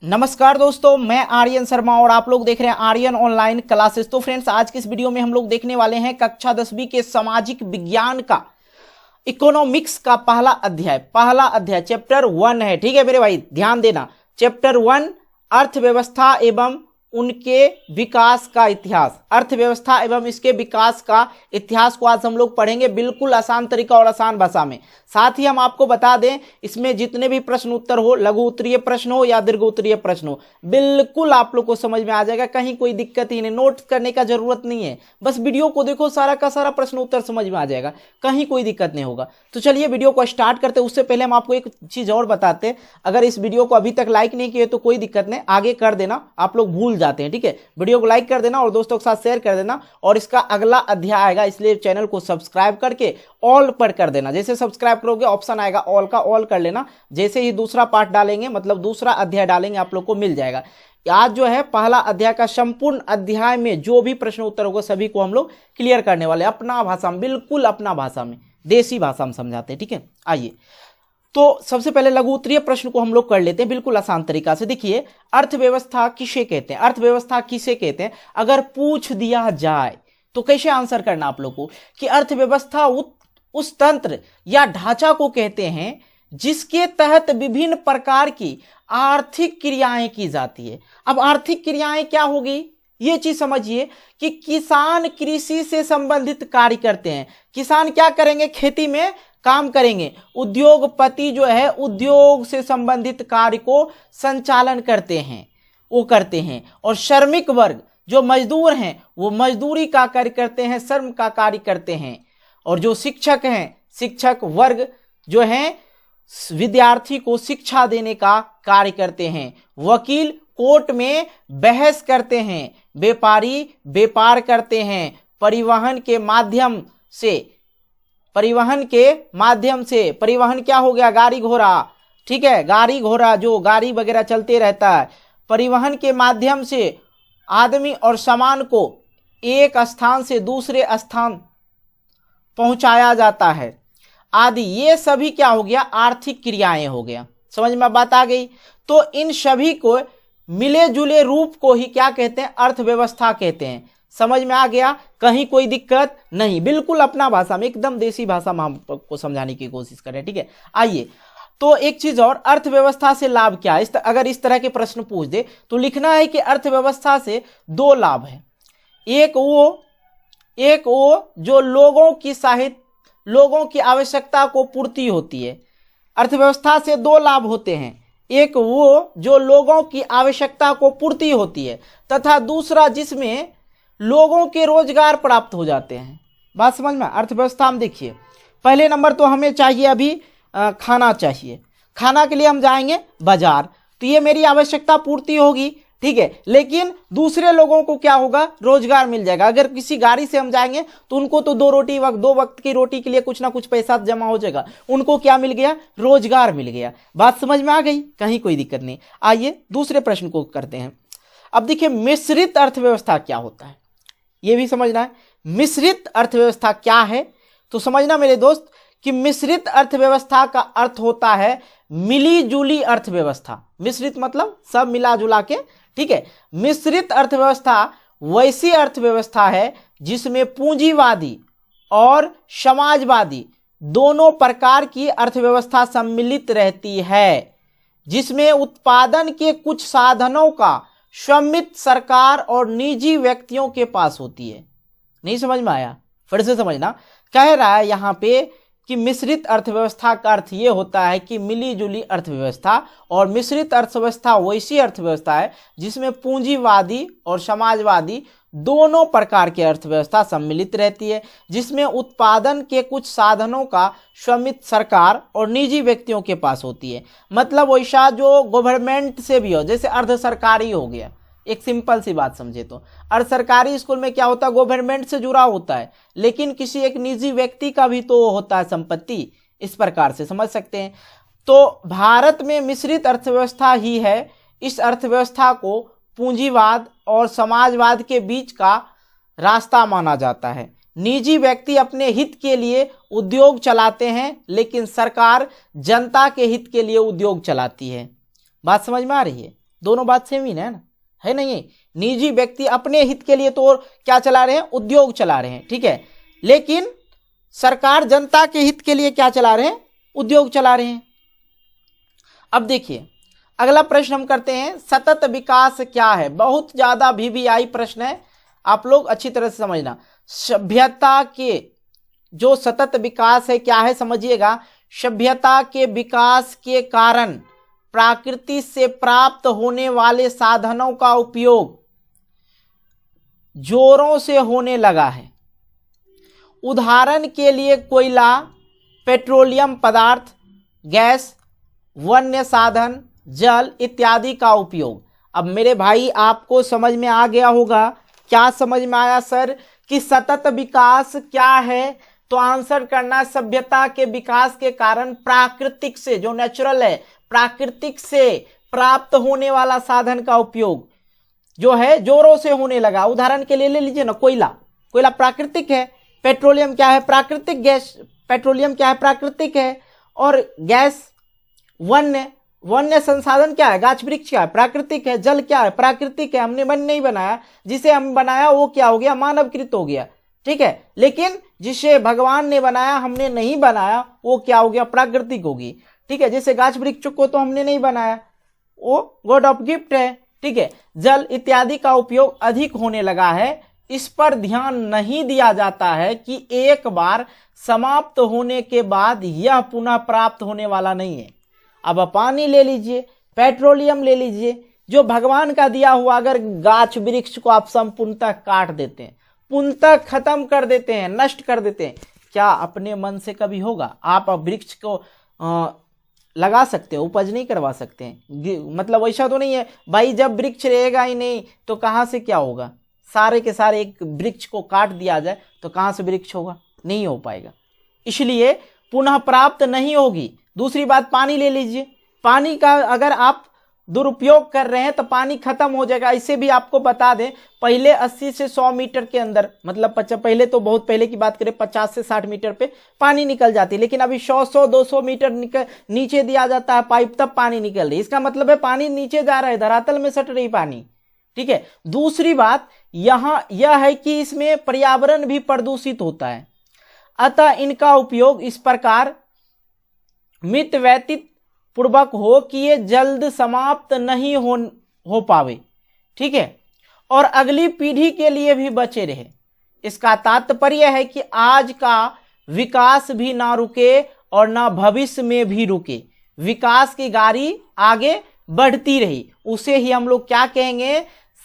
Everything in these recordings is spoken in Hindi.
नमस्कार दोस्तों, मैं आर्यन शर्मा और आप लोग देख रहे हैं आर्यन ऑनलाइन क्लासेस। तो फ्रेंड्स, आज की इस वीडियो में हम लोग देखने वाले हैं कक्षा 10वीं के सामाजिक विज्ञान का इकोनॉमिक्स का पहला अध्याय चैप्टर 1 है। ठीक है मेरे भाई, ध्यान देना। चैप्टर 1 अर्थव्यवस्था एवं उनके विकास का इतिहास। अर्थव्यवस्था एवं इसके विकास का इतिहास को आज हम लोग पढ़ेंगे बिल्कुल आसान तरीका और आसान भाषा में। साथ ही हम आपको बता दें, इसमें जितने भी प्रश्न उत्तर हो, लघु उत्तरीय प्रश्न हो या दीर्घ उत्तरीय प्रश्न हो, बिल्कुल आप लोग को समझ में आ जाएगा। कहीं कोई दिक्कत ही नहीं, नोट करने का जरूरत नहीं है। बस वीडियो को देखो, सारा का सारा प्रश्न उत्तर समझ में आ जाएगा, कहीं कोई दिक्कत नहीं होगा। तो चलिए वीडियो को स्टार्ट करते। उससे पहले हम आपको एक चीज और बताते हैं। अगर इस वीडियो को अभी तक लाइक नहीं किए तो कोई दिक्कत नहीं, आगे कर देना, आप लोग भूल जाते हैं। ठीक है, वीडियो को लाइक कर देना और दोस्तों के साथ शेयर कर देना। और इसका अगला अध्याय आएगा, इसलिए चैनल को सब्सक्राइब करके ऑल पर कर देना। जैसे सब्सक्राइब करोगे ऑप्शन आएगा ऑल का, ऑल कर लेना। जैसे ही दूसरा पार्ट डालेंगे, मतलब दूसरा अध्याय डालेंगे, आप लोग को मिल जाएगा। आज जो है पहला अध्याय का संपूर्ण अध्याय में जो भी प्रश्न उत्तर होगा सभी को हम लोग क्लियर करने वाले, अपना भाषा में, बिल्कुल अपना भाषा में, देसी भाषा में समझाते हैं। ठीक है, आइए तो सबसे पहले लघु उत्तरीय प्रश्न को हम लोग कर लेते हैं बिल्कुल आसान तरीका से। देखिए, अर्थव्यवस्था किसे कहते हैं? अर्थव्यवस्था किसे कहते हैं अगर पूछ दिया जाए तो कैसे आंसर करना आप लोग को कि अर्थव्यवस्था उस तंत्र या ढांचा को कहते हैं जिसके तहत विभिन्न प्रकार की आर्थिक क्रियाएं की जाती है। अब आर्थिक क्रियाएं क्या होगी, ये चीज समझिए कि किसान कृषि से संबंधित कार्य करते हैं। किसान क्या करेंगे? खेती में काम करेंगे। उद्योगपति जो है उद्योग से संबंधित कार्य को संचालन करते हैं, वो करते हैं। और श्रमिक वर्ग जो मजदूर हैं वो मजदूरी का कार्य करते हैं, श्रम का कार्य करते हैं। और जो शिक्षक हैं, शिक्षक वर्ग जो हैं विद्यार्थी को शिक्षा देने का कार्य करते हैं। वकील कोर्ट में बहस करते हैं। व्यापारी व्यापार करते हैं। परिवहन के माध्यम से परिवहन क्या हो गया? गाड़ी घोड़ा। ठीक है, गाड़ी घोड़ा जो गाड़ी वगैरह चलते रहता है, परिवहन के माध्यम से आदमी और सामान को एक स्थान से दूसरे स्थान पहुंचाया जाता है आदि। ये सभी क्या हो गया? आर्थिक क्रियाएं हो गया। समझ में बात आ गई? तो इन सभी को मिले जुले रूप को ही क्या कहते हैं? अर्थव्यवस्था कहते हैं। समझ में आ गया? कहीं कोई दिक्कत नहीं, बिल्कुल अपना भाषा में, एकदम देसी भाषा में आपको समझाने की कोशिश करें। ठीक है, आइए तो एक चीज और, अर्थव्यवस्था से लाभ क्या है? अगर इस तरह के प्रश्न पूछ दे तो लिखना है कि अर्थव्यवस्था से दो लाभ है। एक वो जो लोगों की आवश्यकता को पूर्ति होती है। अर्थव्यवस्था से दो लाभ होते हैं, एक वो जो लोगों की आवश्यकता को पूर्ति होती है तथा दूसरा जिसमें लोगों के रोजगार प्राप्त हो जाते हैं। बात समझ में? अर्थव्यवस्था में देखिए, पहले नंबर तो हमें चाहिए अभी खाना चाहिए। खाना के लिए हम जाएंगे बाजार, तो ये मेरी आवश्यकता पूर्ति होगी। ठीक है, लेकिन दूसरे लोगों को क्या होगा? रोजगार मिल जाएगा। अगर किसी गाड़ी से हम जाएंगे तो उनको तो दो वक्त की रोटी के लिए कुछ ना कुछ पैसा जमा हो जाएगा। उनको क्या मिल गया? रोजगार मिल गया। बात समझ में आ गई? कहीं कोई दिक्कत नहीं। आइए दूसरे प्रश्न को करते हैं। अब देखिए, मिश्रित अर्थव्यवस्था क्या होता है, ये भी समझना है। मिश्रित अर्थव्यवस्था क्या है तो समझना मेरे दोस्त कि मिश्रित अर्थव्यवस्था का अर्थ होता है मिली जुली अर्थव्यवस्था। मिश्रित मतलब सब मिला जुला के। ठीक है, मिश्रित अर्थव्यवस्था वैसी अर्थव्यवस्था है जिसमें पूंजीवादी और समाजवादी दोनों प्रकार की अर्थव्यवस्था सम्मिलित रहती है, जिसमें उत्पादन के कुछ साधनों का स्वामित्व सरकार और निजी व्यक्तियों के पास होती है। नहीं समझ में आया? फिर से समझना। कह रहा है यहां पे कि मिश्रित अर्थव्यवस्था का अर्थ ये होता है कि मिली जुली अर्थव्यवस्था, और मिश्रित अर्थव्यवस्था वैसी अर्थव्यवस्था है जिसमें पूंजीवादी और समाजवादी दोनों प्रकार की अर्थव्यवस्था सम्मिलित रहती है, जिसमें उत्पादन के कुछ साधनों का स्वामित्व सरकार और निजी व्यक्तियों के पास होती है। मतलब वैसा जो गवर्नमेंट से भी हो, जैसे अर्ध सरकारी हो गया। एक सिंपल सी बात समझे तो अर्ध सरकारी स्कूल में क्या होता है? गवर्नमेंट से जुड़ा होता है, लेकिन किसी एक निजी व्यक्ति का भी तो होता है संपत्ति। इस प्रकार से समझ सकते हैं। तो भारत में मिश्रित अर्थव्यवस्था ही है। इस अर्थव्यवस्था को पूंजीवाद और समाजवाद के बीच का रास्ता माना जाता है। निजी व्यक्ति अपने हित के लिए उद्योग चलाते हैं, लेकिन सरकार जनता के हित के लिए उद्योग चलाती है। बात समझ में आ रही है? दोनों बात सेम ही ना है नहीं? निजी व्यक्ति अपने हित के लिए तो क्या चला रहे हैं? उद्योग चला रहे हैं, ठीक है, लेकिन सरकार जनता के हित के लिए क्या चला रहे हैं? उद्योग चला रहे हैं। अब देखिए अगला प्रश्न हम करते हैं, सतत विकास क्या है? बहुत ज्यादा VVI प्रश्न है, आप लोग अच्छी तरह से समझना। सभ्यता के जो सतत विकास है क्या है समझिएगा। सभ्यता के विकास के कारण प्रकृति से प्राप्त होने वाले साधनों का उपयोग जोरों से होने लगा है। उदाहरण के लिए कोयला, पेट्रोलियम पदार्थ, गैस, वन्य साधन, जल इत्यादि का उपयोग। अब मेरे भाई आपको समझ में आ गया होगा। क्या समझ में आया सर कि सतत विकास क्या है? तो आंसर करना, सभ्यता के विकास के कारण प्राकृतिक से, जो नेचुरल है, प्राकृतिक से प्राप्त होने वाला साधन का उपयोग जो है जोरों से होने लगा। उदाहरण के लिए ले लीजिए ना, कोयला, कोयला प्राकृतिक है। पेट्रोलियम क्या है? प्राकृतिक गैस, पेट्रोलियम क्या है? प्राकृतिक है। और गैस, वन्य संसाधन क्या है? गाछ वृक्ष क्या है? प्राकृतिक है। जल क्या है? प्राकृतिक है, हमने मन नहीं बनाया। जिसे हम बनाया वो क्या हो गया? मानवकृत हो गया, ठीक है। लेकिन जिसे भगवान ने बनाया, हमने नहीं बनाया, वो क्या हो गया? प्राकृतिक होगी, ठीक है। जैसे गाछ वृक्ष को तो हमने नहीं बनाया, वो गॉड ऑफ गिफ्ट है, ठीक है। जल इत्यादि का उपयोग अधिक होने लगा है। इस पर ध्यान नहीं दिया जाता है कि एक बार समाप्त होने के बाद यह पुनः प्राप्त होने वाला नहीं है। अब पानी ले लीजिए, पेट्रोलियम ले लीजिए, जो भगवान का दिया हुआ, अगर गाछ वृक्ष को आप संपूर्णतः काट देते हैं, पूर्णतः खत्म कर देते हैं, नष्ट कर देते हैं, क्या अपने मन से कभी होगा? आप वृक्ष को लगा सकते हो, उपज नहीं करवा सकते हैं। मतलब ऐसा तो नहीं है भाई, जब वृक्ष रहेगा ही नहीं तो कहाँ से क्या होगा? सारे के सारे एक वृक्ष को काट दिया जाए तो कहाँ से वृक्ष होगा? नहीं हो पाएगा, इसलिए पुनः प्राप्त नहीं होगी। दूसरी बात, पानी ले लीजिए, पानी का अगर आप दुरुपयोग कर रहे हैं तो पानी खत्म हो जाएगा। इसे भी आपको बता दें, पहले 80 से 100 मीटर के अंदर, मतलब पहले तो बहुत पहले की बात करें 50 से 60 मीटर पे पानी निकल जाती, लेकिन अभी 100-200 मीटर नीचे दिया जाता है पाइप, तब पानी निकल रही। इसका मतलब है पानी नीचे जा रहा है, धरातल में सट रही पानी, ठीक है। दूसरी बात यहां यह है कि इसमें पर्यावरण भी प्रदूषित होता है, अतः इनका उपयोग इस प्रकार मित व्यतीत पूर्वक हो कि ये जल्द समाप्त नहीं हो पावे, ठीक है, और अगली पीढ़ी के लिए भी बचे रहे। इसका तात्पर्य है कि आज का विकास भी ना रुके और ना भविष्य में भी रुके, विकास की गाड़ी आगे बढ़ती रही, उसे ही हम लोग क्या कहेंगे?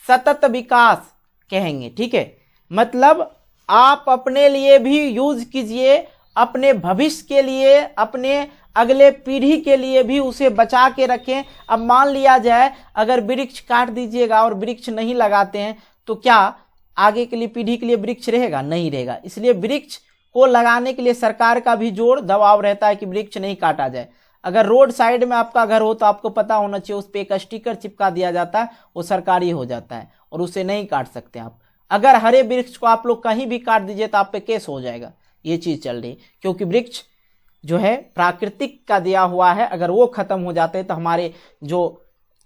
सतत विकास कहेंगे, ठीक है। मतलब आप अपने लिए भी यूज कीजिए, अपने भविष्य के लिए, अपने अगले पीढ़ी के लिए भी उसे बचा के रखें। अब मान लिया जाए अगर वृक्ष काट दीजिएगा और वृक्ष नहीं लगाते हैं तो क्या आगे के लिए पीढ़ी के लिए वृक्ष रहेगा? नहीं रहेगा। इसलिए वृक्ष को लगाने के लिए सरकार का भी जोर दबाव रहता है कि वृक्ष नहीं काटा जाए। अगर रोड साइड में आपका घर हो तो आपको पता होना चाहिए, उस पर एक स्टिकर चिपका दिया जाता है, वो सरकारी हो जाता है और उसे नहीं काट सकते आप। अगर हरे वृक्ष को आप लोग कहीं भी काट दीजिए तो आप पे केस हो जाएगा। ये चीज चल रही, क्योंकि वृक्ष जो है प्राकृतिक का दिया हुआ है, अगर वो खत्म हो जाते हैं तो हमारे जो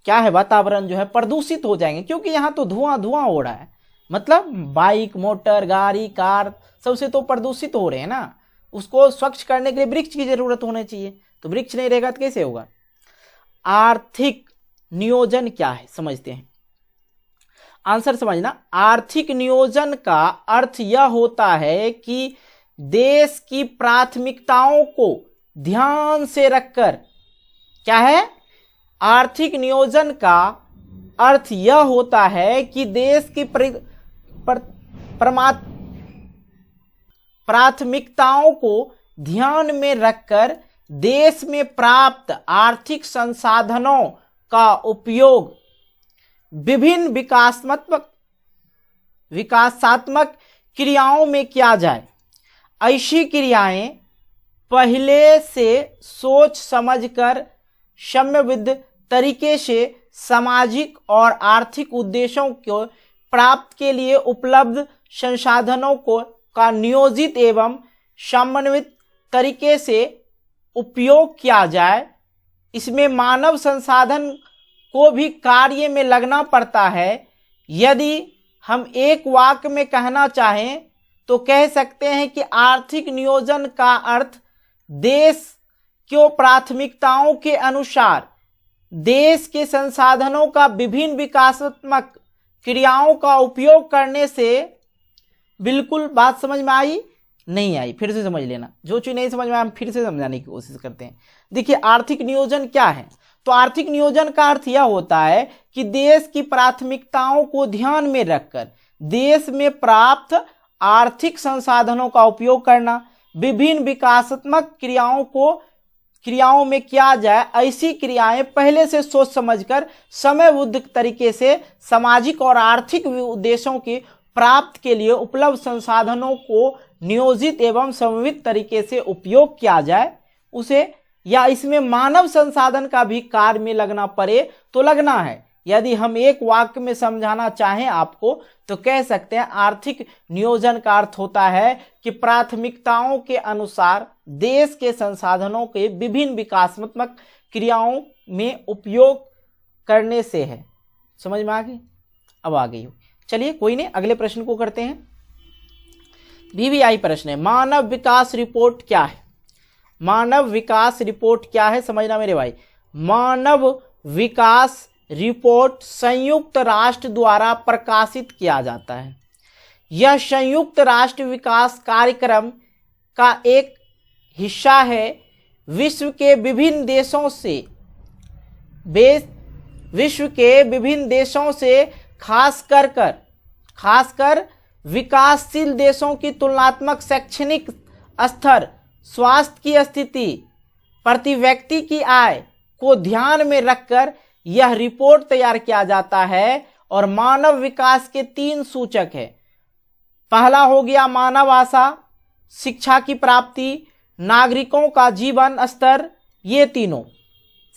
क्या है वातावरण जो है प्रदूषित हो जाएंगे, क्योंकि यहाँ तो धुआं हो रहा है। मतलब बाइक, मोटर, गाड़ी, कार सबसे तो प्रदूषित हो रहे हैं ना, उसको स्वच्छ करने के लिए वृक्ष की जरूरत होनी चाहिए, तो वृक्ष नहीं रहेगा तो कैसे होगा? आर्थिक नियोजन क्या है समझते हैं, आंसर समझना। आर्थिक नियोजन का अर्थ यह होता है कि देश की प्राथमिकताओं को ध्यान से रखकर, क्या है? आर्थिक नियोजन का अर्थ यह होता है कि देश की प्राथमिकताओं को ध्यान में रखकर देश में प्राप्त आर्थिक संसाधनों का उपयोग विभिन्न विकासात्मक क्रियाओं में किया जाए। ऐसी क्रियाएं पहले से सोच समझकर समयबद्ध तरीके से सामाजिक और आर्थिक उद्देश्यों को प्राप्त के लिए उपलब्ध संसाधनों का नियोजित एवं समन्वित तरीके से उपयोग किया जाए। इसमें मानव संसाधन को भी कार्य में लगना पड़ता है। यदि हम एक वाक्य में कहना चाहें तो कह सकते हैं कि आर्थिक नियोजन का अर्थ देश की प्राथमिकताओं के अनुसार देश के संसाधनों का विभिन्न विकासात्मक क्रियाओं का उपयोग करने से। बिल्कुल बात समझ में आई? नहीं आई? फिर से समझ लेना, जो चीज नहीं समझ में आया हम फिर से समझाने की कोशिश करते हैं। देखिए आर्थिक नियोजन क्या है, तो आर्थिक नियोजन का अर्थ यह होता है कि देश की प्राथमिकताओं को ध्यान में रखकर देश में प्राप्त आर्थिक संसाधनों का उपयोग करना, विभिन्न विकासात्मक क्रियाओं में किया जाए ऐसी क्रियाएं पहले से सोच समझकर समयबद्ध तरीके से सामाजिक और आर्थिक उद्देश्यों की प्राप्त के लिए उपलब्ध संसाधनों को नियोजित एवं समन्वित तरीके से उपयोग किया जाए उसे, या इसमें मानव संसाधन का भी कार्य में लगना पड़े तो लगना है। यदि हम एक वाक्य में समझाना चाहें आपको तो कह सकते हैं आर्थिक नियोजन का अर्थ होता है कि प्राथमिकताओं के अनुसार देश के संसाधनों के विभिन्न विकासात्मक क्रियाओं में उपयोग करने से है। समझ में आ गई? अब आ गई हो। चलिए कोई नहीं, अगले प्रश्न को करते हैं। VVI प्रश्न है, मानव विकास रिपोर्ट क्या है? मानव विकास रिपोर्ट क्या है समझना मेरे भाई। मानव विकास रिपोर्ट संयुक्त राष्ट्र द्वारा प्रकाशित किया जाता है। यह संयुक्त राष्ट्र विकास कार्यक्रम का एक हिस्सा है। विश्व के विभिन्न देशों से खासकर विकासशील देशों की तुलनात्मक शैक्षणिक स्तर, स्वास्थ्य की स्थिति, प्रति व्यक्ति की आय को ध्यान में रखकर यह रिपोर्ट तैयार किया जाता है। और मानव विकास के 3 सूचक है। पहला हो गया मानव आशा, शिक्षा की प्राप्ति, नागरिकों का जीवन स्तर, ये तीनों।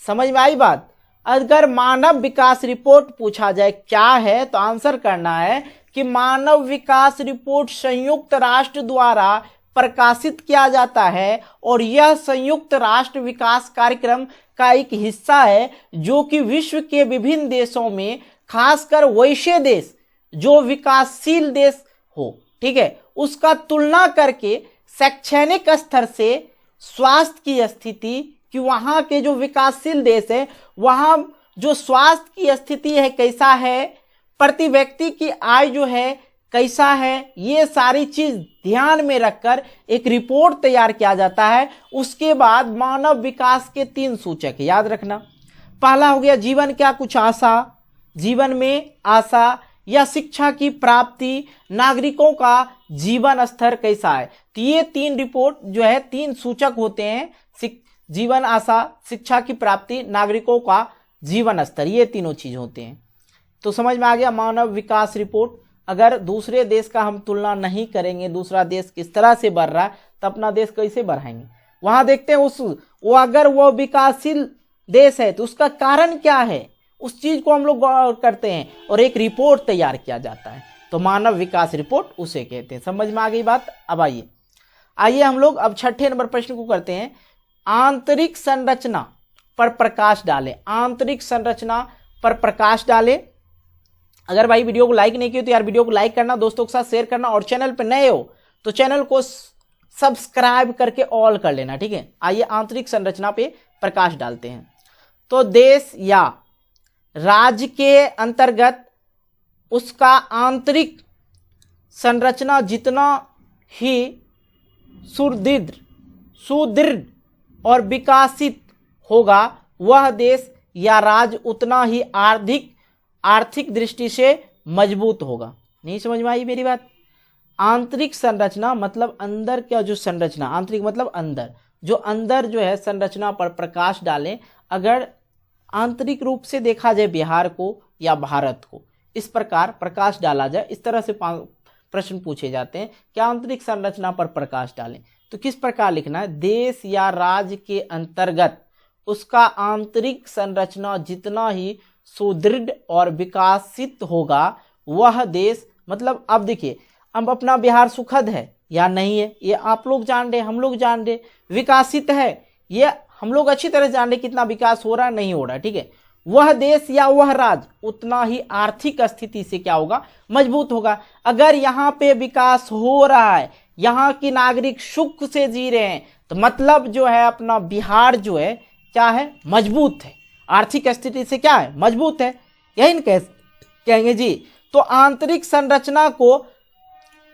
समझ में आई बात? अगर मानव विकास रिपोर्ट पूछा जाए क्या है तो आंसर करना है कि मानव विकास रिपोर्ट संयुक्त राष्ट्र द्वारा प्रकाशित किया जाता है और यह संयुक्त राष्ट्र विकास कार्यक्रम का एक हिस्सा है जो कि विश्व के विभिन्न देशों में खासकर वैसे देश जो विकासशील देश हो, ठीक है, उसका तुलना करके शैक्षणिक स्तर से, स्वास्थ्य की स्थिति कि वहां के जो विकासशील देश है वहां जो स्वास्थ्य की स्थिति है कैसा है, प्रति व्यक्ति की आय जो है कैसा है, ये सारी चीज ध्यान में रखकर एक रिपोर्ट तैयार किया जाता है। उसके बाद मानव विकास के 3 सूचक याद रखना। पहला हो गया जीवन क्या कुछ आशा, जीवन में आशा या शिक्षा की प्राप्ति, नागरिकों का जीवन स्तर कैसा है। तो ये 3 रिपोर्ट जो है 3 सूचक होते हैं, जीवन आशा, शिक्षा की प्राप्ति, नागरिकों का जीवन स्तर, ये तीनों चीज होते हैं। तो समझ में आ गया मानव विकास रिपोर्ट। अगर दूसरे देश का हम तुलना नहीं करेंगे, दूसरा देश किस तरह से बढ़ रहा है तो अपना देश कैसे बढ़ाएंगे। वहां देखते हैं अगर वो विकासशील देश है तो उसका कारण क्या है, उस चीज को हम लोग गौर करते हैं और एक रिपोर्ट तैयार किया जाता है। तो मानव विकास रिपोर्ट उसे कहते हैं। समझ में आ गई बात? अब आइए हम लोग अब 6ठे नंबर प्रश्न को करते हैं। आंतरिक संरचना पर प्रकाश डालें। आंतरिक संरचना पर प्रकाश डालें। अगर भाई वीडियो को लाइक नहीं किया तो यार वीडियो को लाइक करना, दोस्तों के साथ शेयर करना, और चैनल पे नए हो तो चैनल को सब्सक्राइब करके ऑल कर लेना, ठीक है। आइए आंतरिक संरचना पे प्रकाश डालते हैं। तो देश या राज्य के अंतर्गत उसका आंतरिक संरचना जितना ही सुदृढ़ और विकसित होगा वह देश या राज्य उतना ही आर्थिक दृष्टि से मजबूत होगा। नहीं समझ में आई मेरी बात? आंतरिक संरचना मतलब अंदर क्या जो संरचना, आंतरिक मतलब अंदर, जो अंदर जो है संरचना पर प्रकाश डालें। अगर आंतरिक रूप से देखा जाए बिहार को या भारत को, इस प्रकार प्रकाश डाला जाए, इस तरह से प्रश्न पूछे जाते हैं कि आंतरिक संरचना पर प्रकाश डालें तो किस प्रकार लिखना है। देश या राज्य के अंतर्गत उसका आंतरिक संरचना जितना ही सुदृढ़ और विकसित होगा वह देश, मतलब अब देखिए अब अपना बिहार सुखद है या नहीं है ये आप लोग जान रहे, हम लोग जान रहे, विकसित है ये हम लोग अच्छी तरह जान रहे कितना विकास हो रहा है नहीं हो रहा है, ठीक है। वह देश या वह राज्य उतना ही आर्थिक स्थिति से क्या होगा, मजबूत होगा। अगर यहाँ पे विकास हो रहा है, यहाँ की नागरिक सुख से जी रहे हैं, तो मतलब जो है अपना बिहार जो है क्या है, मजबूत है, आर्थिक स्थिति से क्या है, मजबूत है, यही कहेंगे जी। तो आंतरिक संरचना को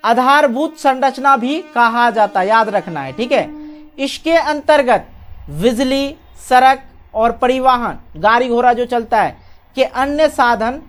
आधारभूत संरचना भी कहा जाता है, याद रखना है, ठीक है। इसके अंतर्गत बिजली, सड़क और परिवहन, गाड़ी घोड़ा जो चलता है, के अन्य साधन,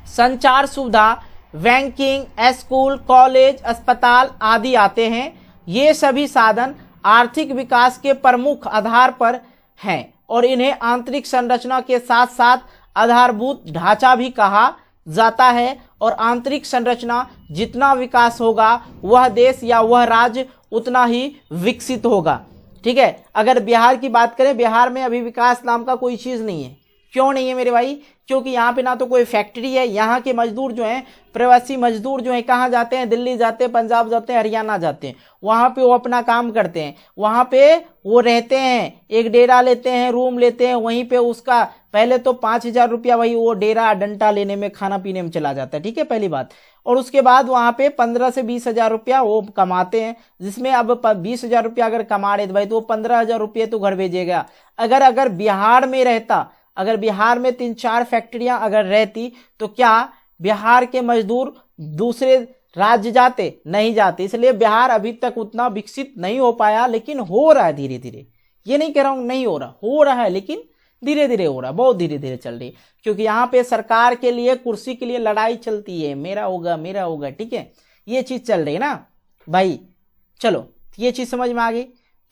संचार सुविधा, बैंकिंग, स्कूल, कॉलेज, अस्पताल आदि आते हैं। ये सभी साधन आर्थिक विकास के प्रमुख आधार पर हैं और इन्हें आंतरिक संरचना के साथ साथ आधारभूत ढांचा भी कहा जाता है। और आंतरिक संरचना जितना विकास होगा, वह देश या वह राज्य उतना ही विकसित होगा, ठीक है। अगर बिहार की बात करें, बिहार में अभी विकास नाम का कोई चीज़ नहीं है। क्यों नहीं है मेरे भाई? क्योंकि यहाँ पे ना तो कोई फैक्ट्री है। यहाँ के मजदूर जो हैं, प्रवासी मजदूर जो हैं, कहाँ जाते हैं? दिल्ली जाते हैं, पंजाब जाते हैं, हरियाणा जाते हैं। वहाँ पे वो अपना काम करते हैं, वहाँ पे वो रहते हैं, एक डेरा लेते हैं, रूम लेते हैं, वहीं पे उसका पहले तो 5,000 रुपया वही वो डेरा डंटा लेने में, खाना पीने में चला जाता है, ठीक है, पहली बात। और उसके बाद वहाँ पे 15 से 20,000 रुपया वो कमाते हैं, जिसमें अब 20,000 रुपया अगर कमा रहे तो भाई तो 15,000 रुपये तो घर भेजेगा। अगर बिहार में रहता, अगर बिहार में 3-4 फैक्ट्रियां अगर रहती, तो क्या बिहार के मजदूर दूसरे राज्य जाते? नहीं जाते। इसलिए बिहार अभी तक उतना विकसित नहीं हो पाया, लेकिन हो रहा है धीरे धीरे। ये नहीं कह रहा हूं नहीं हो रहा, हो रहा है, लेकिन धीरे धीरे हो रहा है, बहुत धीरे धीरे चल रही है। क्योंकि यहाँ पे सरकार के लिए, कुर्सी के लिए लड़ाई चलती है, मेरा होगा मेरा होगा, ठीक है, ये चीज चल रही है ना भाई। चलो, ये चीज समझ में आ गई।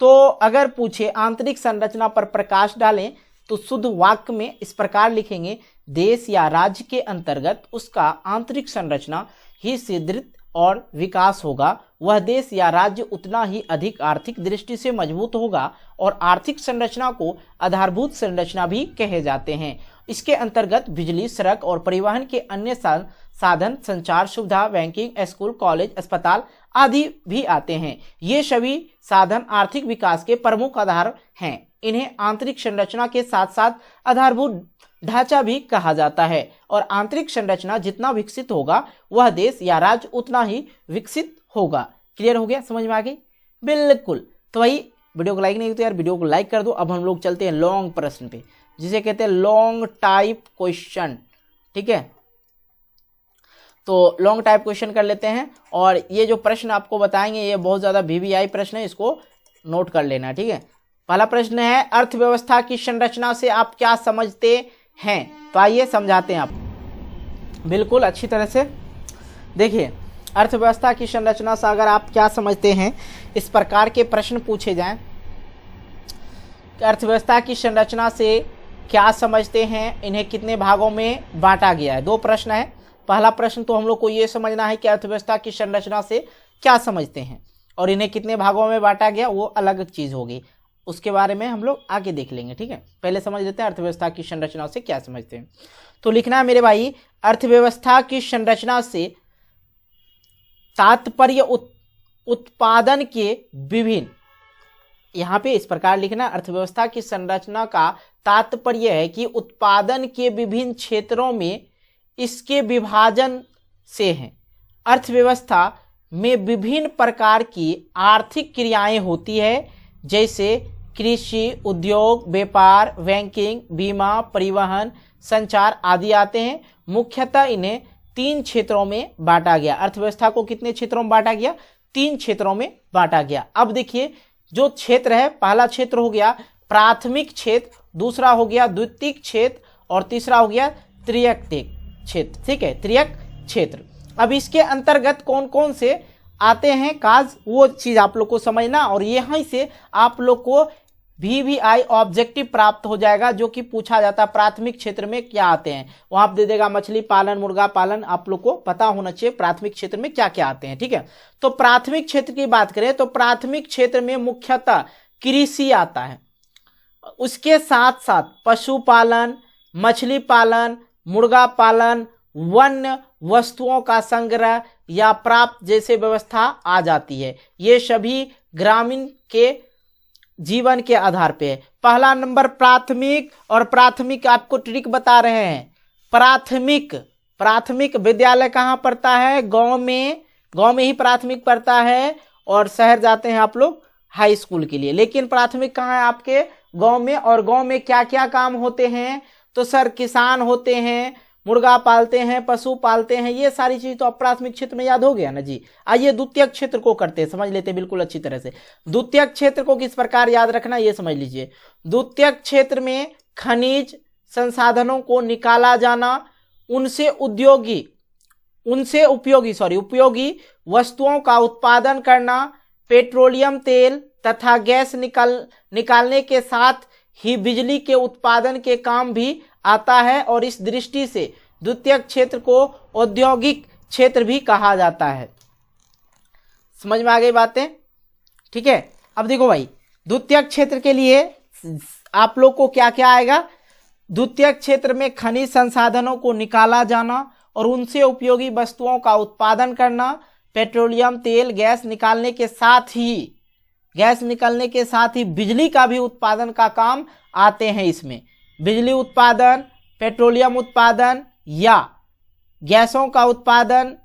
तो अगर पूछे आंतरिक संरचना पर प्रकाश डालें, तो शुद्ध वाक्य में इस प्रकार लिखेंगे, देश या राज्य के अंतर्गत उसका आंतरिक संरचना ही सुदृढ़ और विकास होगा, वह देश या राज्य उतना ही अधिक आर्थिक दृष्टि से मजबूत होगा। और आर्थिक संरचना को आधारभूत संरचना भी कहे जाते हैं। इसके अंतर्गत बिजली, सड़क और परिवहन के अन्य साधन, संचार सुविधा, बैंकिंग, स्कूल, कॉलेज, अस्पताल आदि भी आते हैं। ये सभी साधन आर्थिक विकास के प्रमुख आधार हैं। इन्हें आंतरिक संरचना के साथ साथ आधारभूत ढांचा भी कहा जाता है। और आंतरिक संरचना जितना विकसित होगा, वह देश या राज्य उतना ही विकसित होगा। क्लियर हो गया? समझ में आ गई? बिल्कुल। तो भाई वीडियो को लाइक नहीं तो यार वीडियो को लाइक कर दो। अब हम लोग चलते हैं लॉन्ग प्रश्न पे, जिसे कहते हैं लॉन्ग टाइप क्वेश्चन, ठीक है। तो लॉन्ग टाइप क्वेश्चन कर लेते हैं। और ये जो प्रश्न आपको बताएंगे, ये बहुत ज्यादा VVI प्रश्न है, इसको नोट कर लेना, ठीक है। पहला प्रश्न है, अर्थव्यवस्था की संरचना से आप क्या समझते हैं? तो आइए समझाते हैं आप बिल्कुल अच्छी तरह से। देखिए, अर्थव्यवस्था की संरचना से अगर आप क्या समझते हैं, इस प्रकार के प्रश्न पूछे जाएं, अर्थव्यवस्था की संरचना से क्या समझते हैं, इन्हें कितने भागों में बांटा गया है। 2 प्रश्न है। पहला प्रश्न तो हम लोग को ये समझना है कि अर्थव्यवस्था की संरचना से क्या समझते हैं, और इन्हें कितने भागों में बांटा गया वो अलग चीज होगी, उसके बारे में हम लोग आगे देख लेंगे, ठीक है। पहले समझ लेते हैं अर्थव्यवस्था की संरचना से क्या समझते हैं। तो लिखना है मेरे भाई, अर्थव्यवस्था की संरचना से तात्पर्य उत्पादन के विभिन्न, यहाँ पे इस प्रकार लिखना, अर्थव्यवस्था की संरचना का तात्पर्य है कि उत्पादन के विभिन्न क्षेत्रों में इसके विभाजन से है। अर्थव्यवस्था में विभिन्न प्रकार की आर्थिक क्रियाएं होती है, जैसे कृषि, उद्योग, व्यापार, बैंकिंग, बीमा, परिवहन, संचार आदि आते हैं। मुख्यतः इन्हें 3 क्षेत्रों में बांटा गया। अर्थव्यवस्था को कितने क्षेत्रों में बांटा गया? 3 क्षेत्रों में बांटा गया। अब देखिए, जो क्षेत्र है, पहला क्षेत्र हो गया प्राथमिक क्षेत्र, दूसरा हो गया द्वितीयक क्षेत्र, और तीसरा हो गया तृतीयक क्षेत्र, ठीक है, तृतीयक क्षेत्र। अब इसके अंतर्गत कौन कौन से आते हैं काज, वो चीज आप लोग को समझना, और यहीं से आप लोग को VVI ऑब्जेक्टिव प्राप्त हो जाएगा, जो कि पूछा जाता है प्राथमिक क्षेत्र में क्या आते हैं। वहां दे देगा मछली पालन, मुर्गा पालन, आप लोग को पता होना चाहिए प्राथमिक क्षेत्र में क्या क्या आते हैं, ठीक है। तो प्राथमिक क्षेत्र की बात करें तो प्राथमिक क्षेत्र में मुख्यतः कृषि आता है, उसके साथ साथ पशुपालन, मछली पालन, मुर्गा पालन, वन्य वस्तुओं का संग्रह या प्राप्त जैसे व्यवस्था आ जाती है। ये सभी ग्रामीण के जीवन के आधार पे है। पहला नंबर प्राथमिक, और प्राथमिक आपको ट्रिक बता रहे हैं। प्राथमिक विद्यालय कहाँ पड़ता है? गांव में ही प्राथमिक पड़ता है, और शहर जाते हैं आप लोग हाई स्कूल के लिए। लेकिन प्राथमिक कहाँ है? आपके गांव में। और गांव में क्या क्या काम होते हैं? तो सर किसान होते हैं, मुर्गा पालते हैं, पशु पालते हैं, ये सारी चीज तो प्राथमिक क्षेत्र में याद हो गया ना जी। आइए द्वितीयक क्षेत्र को करते हैं, समझ लेते हैं बिल्कुल अच्छी तरह से। द्वितीयक क्षेत्र को किस प्रकार याद रखना ये समझ लीजिए। द्वितीयक क्षेत्र में खनिज संसाधनों को निकाला जाना, उनसे उपयोगी वस्तुओं का उत्पादन करना, पेट्रोलियम तेल तथा गैस निकालने के साथ ही बिजली के उत्पादन के काम भी आता है। और इस दृष्टि से द्वितीयक क्षेत्र को औद्योगिक क्षेत्र भी कहा जाता है। समझ में आ गई बातें? ठीक है। अब देखो भाई, द्वितीयक क्षेत्र के लिए आप लोग को क्या क्या आएगा? द्वितीयक क्षेत्र में खनिज संसाधनों को निकाला जाना और उनसे उपयोगी वस्तुओं का उत्पादन करना, पेट्रोलियम तेल गैस निकालने के साथ ही बिजली का भी उत्पादन का काम आते हैं। इसमें बिजली उत्पादन, पेट्रोलियम उत्पादन या गैसों का उत्पादन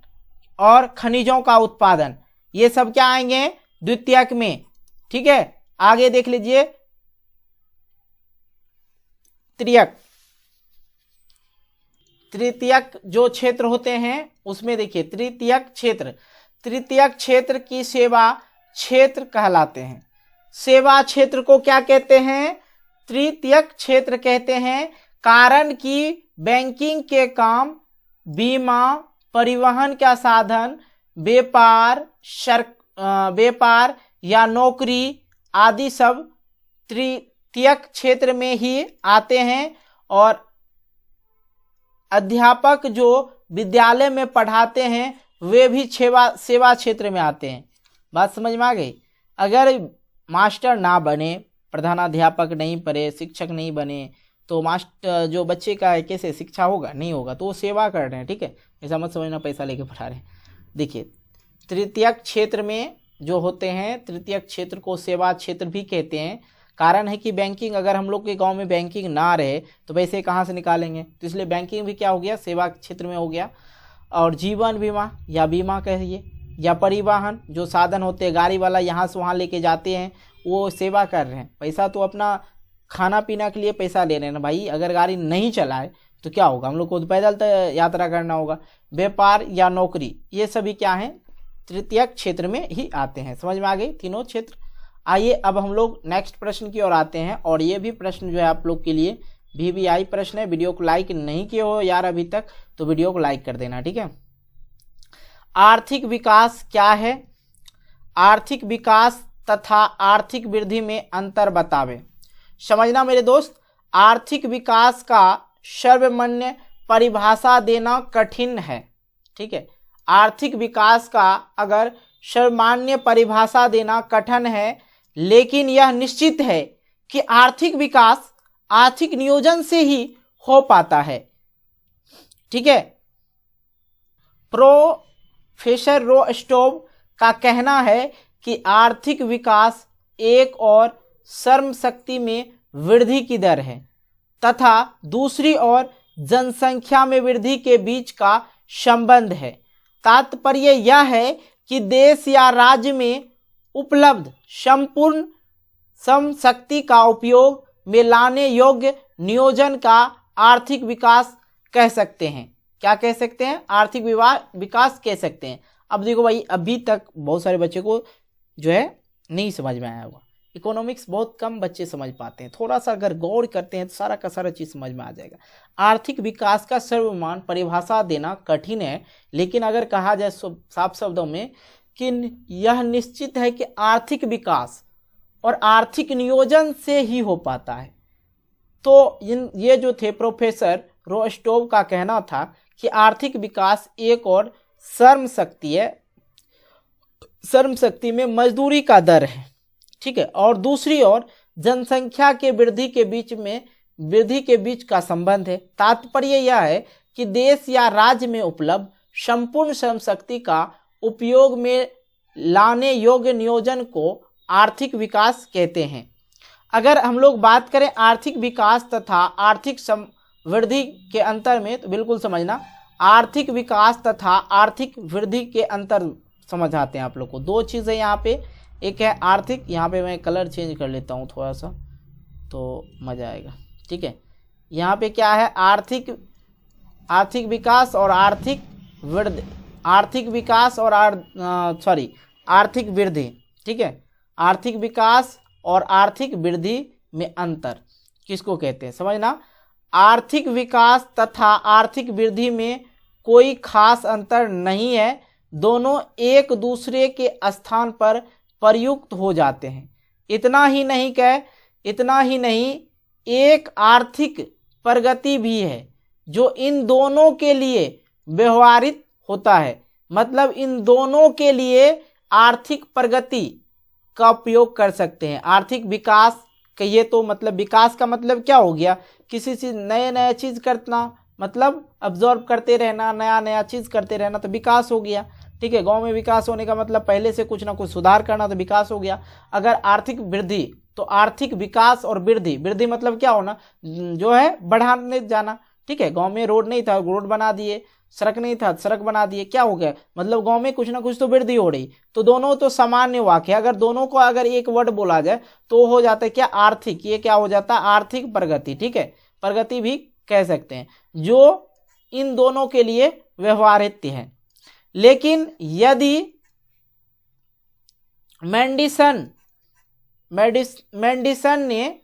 और खनिजों का उत्पादन, ये सब क्या आएंगे? द्वितीयक में। ठीक है, आगे देख लीजिए तृतीयक जो क्षेत्र होते हैं उसमें देखिए तृतीयक क्षेत्र की सेवा क्षेत्र कहलाते हैं। सेवा क्षेत्र को क्या कहते हैं? तृतीयक क्षेत्र कहते हैं, कारण कि बैंकिंग के काम, बीमा, परिवहन का साधन, व्यापार या नौकरी आदि सब तृतीयक क्षेत्र में ही आते हैं। और अध्यापक जो विद्यालय में पढ़ाते हैं वे भी सेवा क्षेत्र में आते हैं। बात समझ में आ गई? अगर मास्टर ना बने, प्रधानाध्यापक नहीं पढ़े, शिक्षक नहीं बने, तो मास्टर जो बच्चे का है कैसे शिक्षा होगा? नहीं होगा। तो वो सेवा कर रहे हैं। ठीक है, ऐसा मत समझना पैसा लेके पढ़ा रहे हैं। देखिए तृतीयक क्षेत्र में जो होते हैं, तृतीयक क्षेत्र को सेवा क्षेत्र भी कहते हैं। कारण है कि बैंकिंग, अगर हम लोग के गांव में बैंकिंग ना रहे तो पैसे कहाँ से निकालेंगे? तो इसलिए बैंकिंग भी क्या हो गया? सेवा क्षेत्र में हो गया। और जीवन बीमा या बीमा कहिए या परिवहन जो साधन होते हैं, गाड़ी वाला यहाँ से वहाँ लेके जाते हैं, वो सेवा कर रहे हैं। पैसा तो अपना खाना पीना के लिए पैसा ले रहे हैं ना भाई। अगर गाड़ी नहीं चलाए तो क्या होगा? हम लोग को पैदल यात्रा करना होगा। व्यापार या नौकरी, ये सभी क्या हैं? तृतीयक क्षेत्र में ही आते हैं। समझ में आ गई तीनों क्षेत्र? आइए अब हम लोग नेक्स्ट प्रश्न की ओर आते हैं। और ये भी प्रश्न जो है आप लोग के लिए VVI प्रश्न है। वीडियो को लाइक नहीं किए हो यार अभी तक, तो वीडियो को लाइक कर देना। ठीक है। आर्थिक विकास क्या है? आर्थिक विकास तथा आर्थिक वृद्धि में अंतर बतावे। समझना मेरे दोस्त, आर्थिक विकास का सर्वमान्य परिभाषा देना कठिन है। ठीक है, आर्थिक विकास का अगर सर्वमान्य परिभाषा देना कठिन है, लेकिन यह निश्चित है कि आर्थिक विकास आर्थिक नियोजन से ही हो पाता है। ठीक है। प्रोफेसर रोस्टोव का कहना है कि आर्थिक विकास एक और श्रम शक्ति में वृद्धि की दर है तथा दूसरी ओर जनसंख्या में वृद्धि के बीच का संबंध है। तात्पर्य यह है कि देश या राज्य में उपलब्ध संपूर्ण श्रम शक्ति का उपयोग में लाने योग्य नियोजन का आर्थिक विकास कह सकते हैं। क्या कह सकते हैं? आर्थिक विकास कह सकते हैं। अब देखो भाई, अभी तक बहुत सारे बच्चे को जो है नहीं समझ में आया होगा। इकोनॉमिक्स बहुत कम बच्चे समझ पाते हैं। थोड़ा सा अगर गौर करते हैं तो सारा का सारा चीज़ समझ में आ जाएगा। आर्थिक विकास का सर्वमान्य परिभाषा देना कठिन है, लेकिन अगर कहा जाए साफ शब्दों में कि यह निश्चित है कि आर्थिक विकास और आर्थिक नियोजन से ही हो पाता है। तो ये जो थे प्रोफेसर रोस्टोव का कहना था कि आर्थिक विकास एक और श्रम शक्ति है, श्रम शक्ति में मजदूरी का दर है। ठीक है, और दूसरी ओर जनसंख्या के वृद्धि के बीच का संबंध है। तात्पर्य यह है कि देश या राज्य में उपलब्ध संपूर्ण श्रम शक्ति का उपयोग में लाने योग्य नियोजन को आर्थिक विकास कहते हैं। अगर हम लोग बात करें आर्थिक विकास तथा आर्थिक समृद्धि के अंतर में, तो बिल्कुल समझना, आर्थिक विकास तथा आर्थिक वृद्धि के अंतर समझ आते हैं आप लोग को। दो चीज़ें यहाँ पे, एक है आर्थिक, यहाँ पे मैं कलर चेंज कर लेता हूँ थोड़ा सा तो मज़ा आएगा, ठीक है। यहाँ पे क्या है, आर्थिक विकास और आर्थिक वृद्धि, आर्थिक विकास और आर्थिक वृद्धि, ठीक है। आर्थिक विकास और आर्थिक वृद्धि में अंतर किसको कहते हैं, समझना। आर्थिक विकास तथा आर्थिक वृद्धि में कोई खास अंतर नहीं है, दोनों एक दूसरे के स्थान पर प्रयुक्त हो जाते हैं। इतना ही नहीं, एक आर्थिक प्रगति भी है जो इन दोनों के लिए व्यवहारित होता है। मतलब इन दोनों के लिए आर्थिक प्रगति का उपयोग कर सकते हैं। आर्थिक विकास कहिए तो मतलब विकास का मतलब क्या हो गया, किसी चीज नया चीज करना, मतलब अब्जॉर्ब करते रहना, नया चीज करते रहना, तो विकास हो गया, ठीक है। गांव में विकास होने का मतलब पहले से कुछ ना कुछ सुधार करना, तो विकास हो गया। अगर आर्थिक वृद्धि, तो आर्थिक विकास और वृद्धि मतलब क्या होना, जो है बढ़ाने जाना, ठीक है। गांव में रोड नहीं था, रोड बना दिए, सड़क नहीं था, सड़क बना दिए, क्या हो गया, मतलब गांव में कुछ ना कुछ तो वृद्धि हो रही। तो दोनों तो सामान्य वाक्य, अगर दोनों को अगर एक वर्ड बोला जाए तो हो जाता है क्या, आर्थिक। ये क्या हो जाता है, आर्थिक प्रगति, ठीक है, प्रगति भी कह सकते हैं, जो इन दोनों के लिए व्यवहारिक है। लेकिन यदि मेंडिसन ने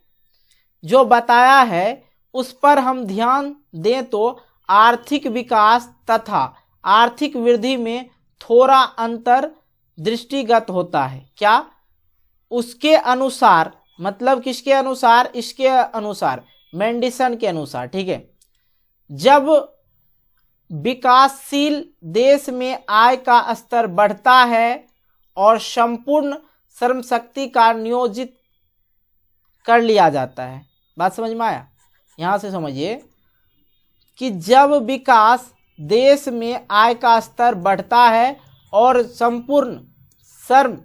जो बताया है उस पर हम ध्यान दें तो आर्थिक विकास तथा आर्थिक वृद्धि में थोड़ा अंतर दृष्टिगत होता है। क्या, उसके अनुसार, मतलब किसके अनुसार, इसके अनुसार, मेंडिसन के अनुसार, ठीक है। जब विकासशील देश में आय का स्तर बढ़ता है और संपूर्ण श्रम शक्ति का नियोजित कर लिया जाता है। बात समझ में आया, यहां से समझिए कि जब विकास देश में आय का स्तर बढ़ता है और संपूर्ण श्रम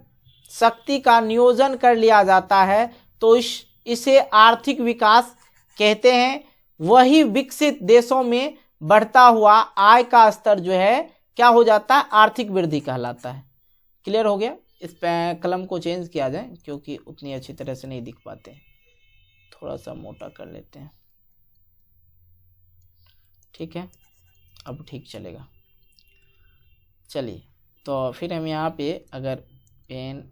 शक्ति का नियोजन कर लिया जाता है तो इसे आर्थिक विकास कहते हैं। वही विकसित देशों में बढ़ता हुआ आय का स्तर जो है क्या हो जाता है, आर्थिक वृद्धि कहलाता है। क्लियर हो गया। इस पे कलम को चेंज किया जाए क्योंकि उतनी अच्छी तरह से नहीं दिख पाते, थोड़ा सा मोटा कर लेते हैं, ठीक है, अब ठीक चलेगा। चलिए, तो फिर हम यहाँ पे अगर पेन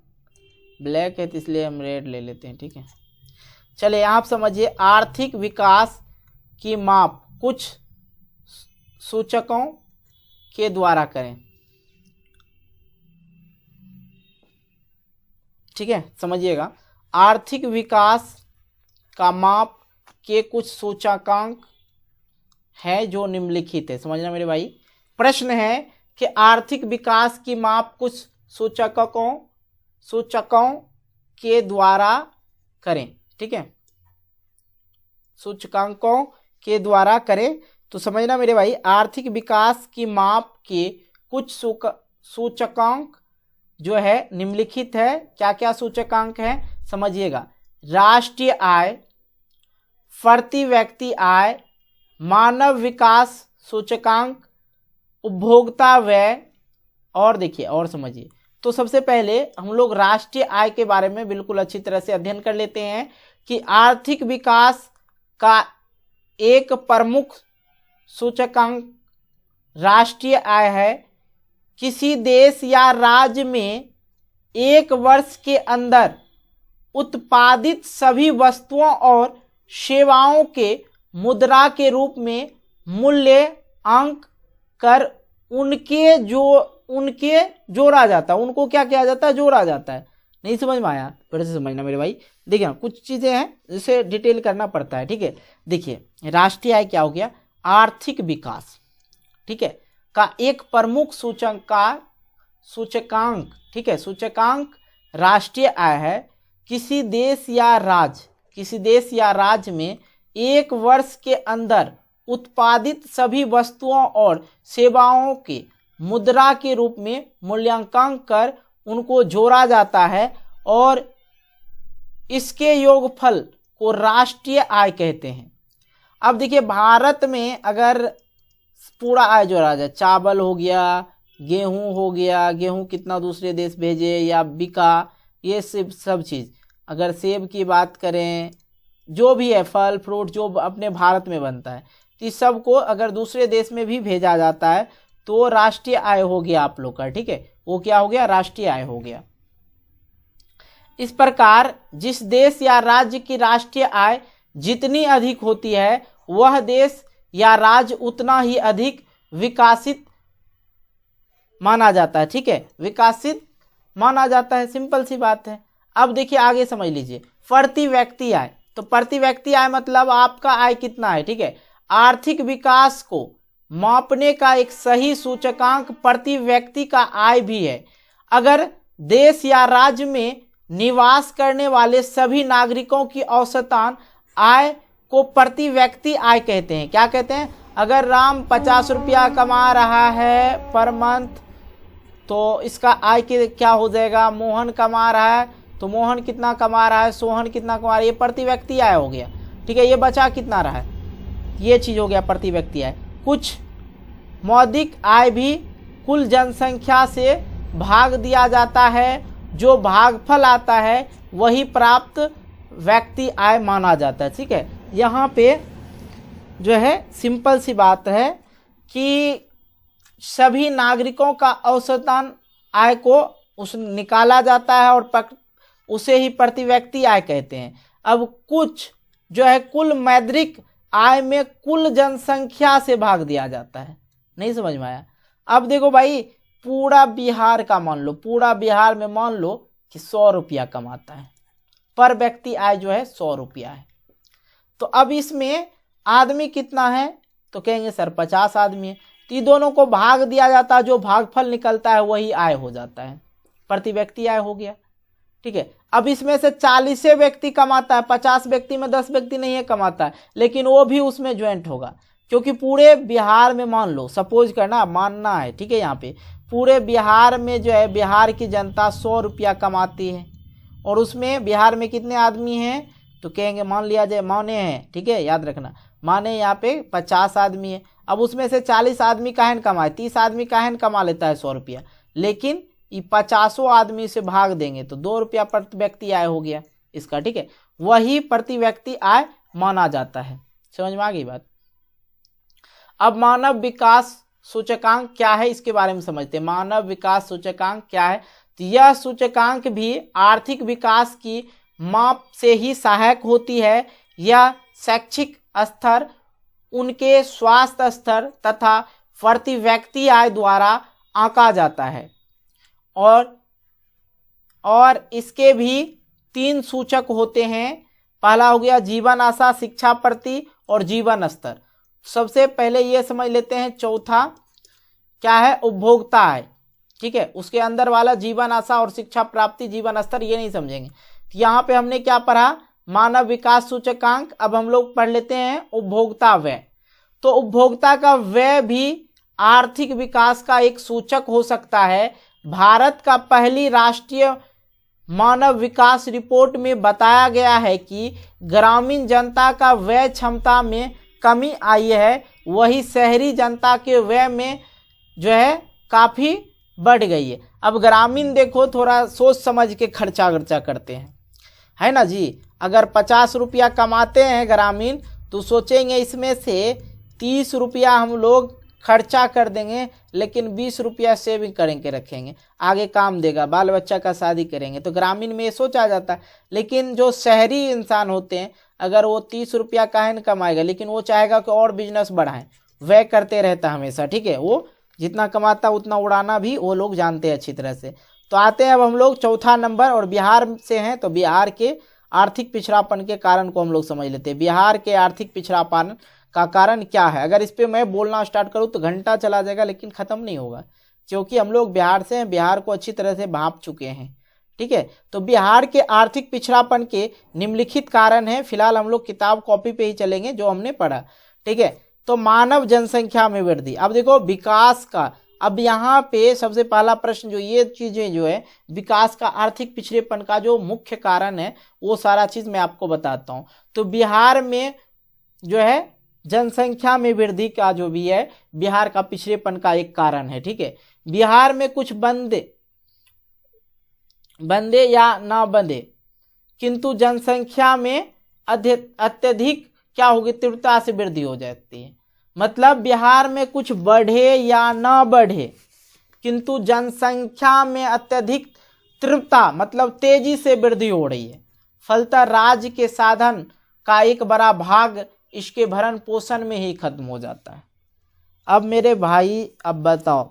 ब्लैक है तो इसलिए हम रेड ले लेते हैं, ठीक है। चलिए, आप समझिए, आर्थिक विकास की माप कुछ सूचकों के द्वारा करें, ठीक है, समझिएगा। आर्थिक विकास का माप के कुछ सूचकांक है जो निम्नलिखित है। समझना मेरे भाई, प्रश्न है कि आर्थिक विकास की माप कुछ सूचकों के द्वारा करें, ठीक है, सूचकांकों के द्वारा करें। तो समझना मेरे भाई, आर्थिक विकास की माप के कुछ सूचकांक जो है निम्नलिखित है। क्या क्या सूचकांक है समझिएगा। राष्ट्रीय आय, प्रति व्यक्ति आय, मानव विकास सूचकांक, उपभोक्ता व्यय, और देखिए और समझिए। तो सबसे पहले हम लोग राष्ट्रीय आय के बारे में बिल्कुल अच्छी तरह से अध्ययन कर लेते हैं कि आर्थिक विकास का एक प्रमुख सूचकांक राष्ट्रीय आय है। किसी देश या राज्य में एक वर्ष के अंदर उत्पादित सभी वस्तुओं और सेवाओं के मुद्रा के रूप में मूल्य अंक कर उनके जोड़ा जाता है। उनको क्या किया जाता है, जोड़ा जाता है। नहीं समझ में आया, फिर से समझना मेरे भाई। देखिए, कुछ चीजें हैं जिसे डिटेल करना पड़ता है, ठीक है। देखिए, राष्ट्रीय आय क्या हो गया, आर्थिक विकास, ठीक है, का एक प्रमुख सूचकांक, ठीक है, सूचकांक राष्ट्रीय आय है। किसी देश या राज्य में एक वर्ष के अंदर उत्पादित सभी वस्तुओं और सेवाओं के मुद्रा के रूप में मूल्यांकन कर उनको जोड़ा जाता है और इसके योगफल को राष्ट्रीय आय कहते हैं। अब देखिए भारत में अगर पूरा आय जोड़ा जाए, चावल हो गया, गेहूं हो गया, गेहूं कितना दूसरे देश भेजे या बिका, ये सब चीज़, अगर सेब की बात करें, जो भी है फल फ्रूट जो अपने भारत में बनता है, तो इस सब को अगर दूसरे देश में भी भेजा जाता है तो राष्ट्रीय आय हो गया आप लोग का, ठीक है, वो क्या हो गया, राष्ट्रीय आय हो गया। इस प्रकार जिस देश या राज्य की राष्ट्रीय आय जितनी अधिक होती है वह देश या राज्य उतना ही अधिक विकसित माना जाता है, ठीक है, विकसित माना जाता है, सिंपल सी बात है। अब देखिए आगे समझ लीजिए, प्रति व्यक्ति आय, तो प्रति व्यक्ति आय मतलब आपका आय कितना है, ठीक है। आर्थिक विकास को मापने का एक सही सूचकांक प्रति व्यक्ति का आय भी है। अगर देश या राज्य में निवास करने वाले सभी नागरिकों की औसतन आय को प्रति व्यक्ति आय कहते हैं। क्या कहते हैं? अगर राम 50 रुपया कमा रहा है पर मंथ, तो इसका आय के क्या हो जाएगा, मोहन कमा रहा है तो मोहन कितना कमा रहा है, सोहन कितना कमा रहा है, ये प्रति व्यक्ति आय हो गया, ठीक है। ये बचा कितना रहा है, ये चीज़ हो गया प्रति व्यक्ति आय। कुछ मौद्रिक आय भी कुल जनसंख्या से भाग दिया जाता है, जो भागफल आता है वही प्राप्त व्यक्ति आय माना जाता है, ठीक है। यहाँ पे जो है सिंपल सी बात है कि सभी नागरिकों का औसतन आय को उस निकाला जाता है और उसे ही प्रति व्यक्ति आय कहते हैं। अब कुछ जो है कुल मौद्रिक आय में कुल जनसंख्या से भाग दिया जाता है। नहीं समझ में आया? अब देखो भाई, पूरा बिहार का मान लो, पूरा बिहार में मान लो कि 100 रुपया कमाता है, पर व्यक्ति आय जो है 100 रुपया है। तो अब इसमें आदमी कितना है, तो कहेंगे सर 50 आदमी है, तो ये दोनों को भाग दिया जाता है, जो भागफल निकलता है वही आय हो जाता है, प्रति व्यक्ति आय हो गया, ठीक है। अब इसमें से 40 व्यक्ति कमाता है, 50 व्यक्ति में 10 व्यक्ति नहीं है कमाता है, लेकिन वो भी उसमें ज्वाइंट होगा, क्योंकि पूरे बिहार में मान लो, सपोज करना, मानना है, ठीक है, यहाँ पे पूरे बिहार में जो है बिहार की जनता 100 रुपया कमाती है, और उसमें बिहार में कितने आदमी हैं, तो कहेंगे मान लिया जाए, माने हैं, ठीक है, याद रखना, माने यहाँ पे 50 आदमी है। अब उसमें से 40 आदमी काहन कमाए, 30 आदमी काहन कमा लेता है 100 रुपया, लेकिन ये 50 आदमी से भाग देंगे तो 2 रुपया प्रति व्यक्ति आय हो गया इसका, ठीक है, वही प्रति व्यक्ति आय माना जाता है। समझ में आ गई बात? अब मानव विकास सूचकांक क्या है, इसके बारे में समझते हैं। मानव विकास सूचकांक क्या है? तो यह सूचकांक भी आर्थिक विकास की माप से ही सहायक होती है। यह शैक्षिक स्तर, उनके स्वास्थ्य स्तर तथा प्रति व्यक्ति आय द्वारा आंका जाता है, और इसके भी 3 सूचक होते हैं। पहला हो गया जीवन आशा, शिक्षा प्रति और जीवन स्तर। सबसे पहले ये समझ लेते हैं, चौथा क्या है, उपभोक्ता आय, ठीक है, उसके अंदर वाला जीवन आशा और शिक्षा प्राप्ति, जीवन स्तर, ये नहीं समझेंगे। तो यहाँ पे हमने क्या पढ़ा, मानव विकास सूचकांक। अब हम लोग पढ़ लेते हैं उपभोक्ता व्यय। तो उपभोक्ता का व्यय भी आर्थिक विकास का एक सूचक हो सकता है। भारत का पहली राष्ट्रीय मानव विकास रिपोर्ट में बताया गया है कि ग्रामीण जनता का व्यय क्षमता में कमी आई है, वही शहरी जनता के व्यय में जो है काफ़ी बढ़ गई है। अब ग्रामीण देखो थोड़ा सोच समझ के खर्चा करते हैं, है ना जी। अगर 50 रुपया कमाते हैं ग्रामीण, तो सोचेंगे इसमें से 30 रुपया हम लोग खर्चा कर देंगे, लेकिन 20 रुपया सेविंग करेंगे, रखेंगे, आगे काम देगा, बाल बच्चा का शादी करेंगे, तो ग्रामीण में ये सोचा जाता है। लेकिन जो शहरी इंसान होते हैं, अगर वो 30 रुपया काहे न कमाएगा, लेकिन वो चाहेगा कि और बिजनेस बढ़ाएं, व्यय करते रहता हमेशा, ठीक है, वो जितना कमाता उतना उड़ाना भी वो लोग जानते हैं अच्छी तरह से। तो आते हैं अब हम लोग चौथा नंबर, और बिहार से हैं, तो बिहार के आर्थिक पिछड़ापन के कारण को हम लोग समझ लेते हैं। बिहार के आर्थिक पिछड़ापन का कारण क्या है? अगर इस पे मैं बोलना स्टार्ट करूँ तो घंटा चला जाएगा, लेकिन ख़त्म नहीं होगा, क्योंकि हम लोग बिहार से हैं, बिहार को अच्छी तरह से भांप चुके हैं, ठीक है। तो बिहार के आर्थिक पिछड़ापन के निम्नलिखित कारण हैं। फिलहाल हम लोग किताब कॉपी पे ही चलेंगे जो हमने पढ़ा, ठीक है। तो मानव जनसंख्या में वृद्धि। अब देखो विकास का अब यहाँ पे सबसे पहला प्रश्न जो ये चीजें जो है विकास का आर्थिक पिछड़ेपन का जो मुख्य कारण है वो सारा चीज मैं आपको बताता हूँ। तो बिहार में जो है जनसंख्या में वृद्धि का जो भी है बिहार का पिछड़ेपन का एक कारण है। ठीक है, बिहार में कुछ बंदे या ना बंदे किंतु जनसंख्या में अत्यधिक क्या होगी, तीव्रता से वृद्धि हो जाती है। मतलब बिहार में कुछ बढ़े या ना बढ़े किंतु जनसंख्या में अत्यधिक तीव्रता मतलब तेजी से वृद्धि हो रही है। फलतः राज्य के साधन का एक बड़ा भाग इसके भरण पोषण में ही खत्म हो जाता है। अब मेरे भाई अब बताओ,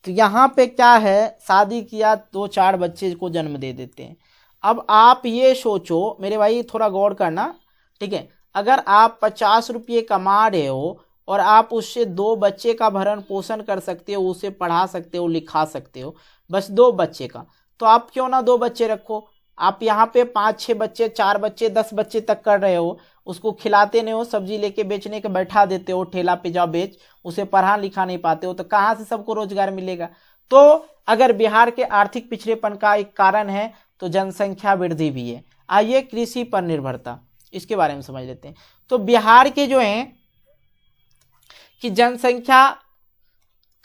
तो यहाँ पे क्या है, शादी किया 2-4 बच्चे को जन्म दे देते हैं। अब आप ये सोचो मेरे भाई, थोड़ा गौर करना। ठीक है, अगर आप 50 रुपये कमा रहे हो और आप उससे 2 बच्चे का भरण पोषण कर सकते हो, उसे पढ़ा सकते हो, लिखा सकते हो, बस 2 बच्चे का, तो आप क्यों ना 2 बच्चे रखो। आप यहाँ पे 5-6 बच्चे, 4 बच्चे, 10 बच्चे तक कर रहे हो, उसको खिलाते नहीं हो, सब्जी लेके बेचने के बैठा देते हो, ठेला पे जाओ बेच, उसे पढ़ा लिखा नहीं पाते हो, तो कहाँ से सबको रोजगार मिलेगा। तो अगर बिहार के आर्थिक पिछड़ेपन का एक कारण है तो जनसंख्या वृद्धि भी है। आइए कृषि पर निर्भरता, इसके बारे में समझ लेते हैं। तो बिहार के जो है कि जनसंख्या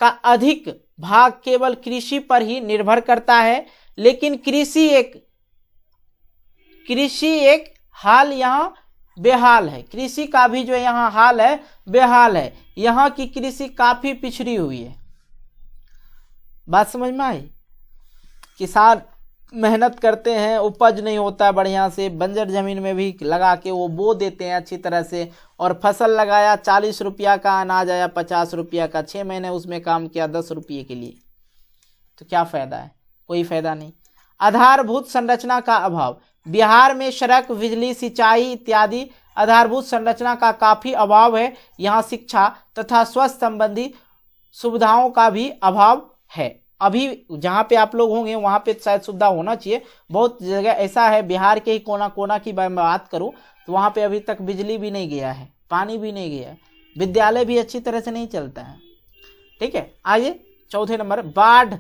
का अधिक भाग केवल कृषि पर ही निर्भर करता है, लेकिन कृषि एक हाल यहाँ बेहाल है। कृषि का भी जो यहाँ हाल है बेहाल है। यहाँ की कृषि काफी पिछड़ी हुई है। बात समझ में आई? किसान मेहनत करते हैं, उपज नहीं होता है बढ़िया से, बंजर जमीन में भी लगा के वो बो देते हैं अच्छी तरह से, और फसल लगाया 40 रुपया का अनाज आया 50 रुपया का, 6 महीने उसमें काम किया 10 रुपये के लिए, तो क्या फायदा है? कोई फायदा नहीं। आधारभूत संरचना का अभाव, बिहार में सड़क, बिजली, सिंचाई इत्यादि आधारभूत संरचना का काफी अभाव है। यहाँ शिक्षा तथा स्वास्थ्य संबंधी सुविधाओं का भी अभाव है। अभी जहाँ पे आप लोग होंगे वहाँ पे शायद सुविधा होना चाहिए, बहुत जगह ऐसा है। बिहार के ही कोना कोना की मैं बात करूँ तो वहाँ पे अभी तक बिजली भी नहीं गया है, पानी भी नहीं गया है, विद्यालय भी अच्छी तरह से नहीं चलता है। ठीक है, आइए चौथे नंबर, बाढ़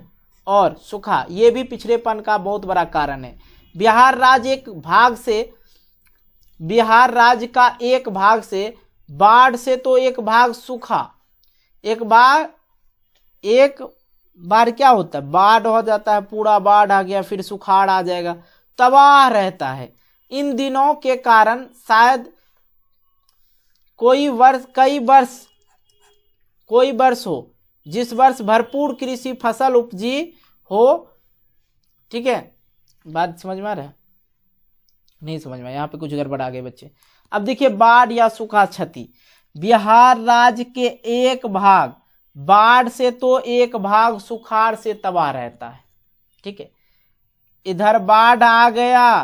और सूखा, ये भी पिछड़ेपन का बहुत बड़ा कारण है। बिहार राज्य का एक भाग से बाढ़ से तो एक भाग सूखा, एक बार क्या होता है, बाढ़ हो जाता है, पूरा बाढ़ आ गया, फिर सुखाड़ आ जाएगा, तबाह रहता है। इन दिनों के कारण शायद कोई वर्ष हो जिस वर्ष भरपूर कृषि फसल उपजी हो। ठीक है, बात समझ में आ रहा है? नहीं समझ में, यहाँ पे कुछ गड़बड़ आ गए बच्चे। अब देखिए, बाढ़ या सूखा क्षति, बिहार राज्य के एक भाग बाढ़ से तो एक भाग सुखाड़ से तबाह रहता है। ठीक है, इधर बाढ़ आ गया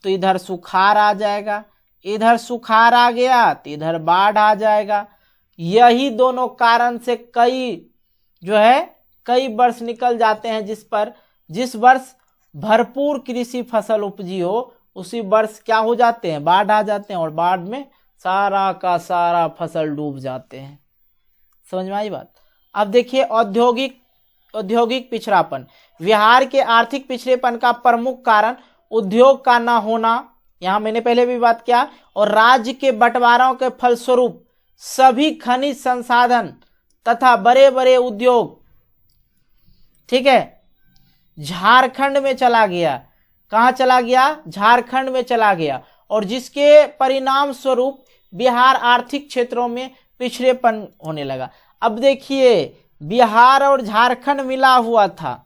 तो इधर सुखाड़ आ जाएगा, इधर सुखाड़ आ गया तो इधर बाढ़ आ जाएगा। यही दोनों कारण से कई वर्ष निकल जाते हैं जिस वर्ष भरपूर कृषि फसल उपजी हो उसी वर्ष क्या हो जाते हैं, बाढ़ आ जाते हैं, और बाढ़ में सारा का सारा फसल डूब जाते हैं। समझ में आई बात? अब देखिए, औद्योगिक पिछड़ापन, बिहार के आर्थिक पिछड़ेपन का प्रमुख कारण उद्योग का ना होना, यहां मैंने पहले भी बात किया, और राज्य के बंटवारों के फलस्वरूप सभी खनिज संसाधन तथा बड़े बड़े उद्योग, ठीक है, झारखंड में चला गया। कहां चला गया? झारखंड में चला गया, और जिसके परिणाम स्वरूप बिहार आर्थिक क्षेत्रों में पिछड़ेपन होने लगा। अब देखिए, बिहार और झारखंड मिला हुआ था,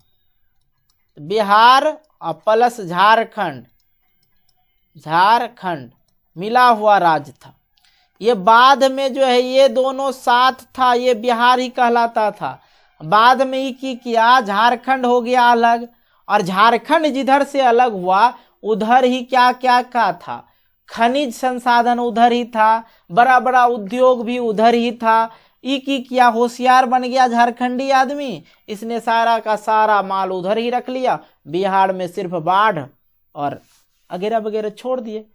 बिहार प्लस झारखंड मिला हुआ राज्य था। ये बाद में जो है ये दोनों साथ था, ये बिहार ही कहलाता था। बाद में ही की किया, झारखंड हो गया अलग, और झारखंड जिधर से अलग हुआ उधर ही क्या क्या का था, खनिज संसाधन उधर ही था, बड़ा बड़ा उद्योग भी उधर ही था। किया, होशियार बन गया झारखंडी आदमी, इसने सारा का सारा माल उधर ही रख लिया, बिहार में सिर्फ बाढ़ और वगैरह वगैरह छोड़ दिए।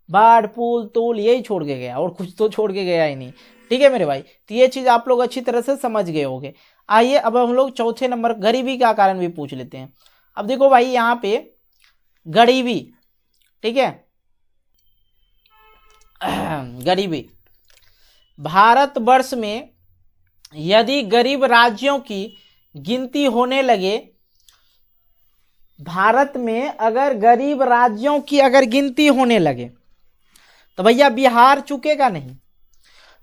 बाढ़, पुल तूल यही छोड़ के गया, और कुछ तो छोड़ के गया ही नहीं। ठीक है मेरे भाई, तो ये चीज आप लोग अच्छी तरह से समझ गए होंगे। आइए अब हम लोग चौथे नंबर गरीबी का कारण भी पूछ लेते हैं। अब देखो भाई यहाँ पे गरीबी, ठीक है, गरीबी भारतवर्ष में यदि गरीब राज्यों की गिनती होने लगे, भारत में अगर गरीब राज्यों की अगर गिनती होने लगे तो भैया बिहार चुकेगा नहीं,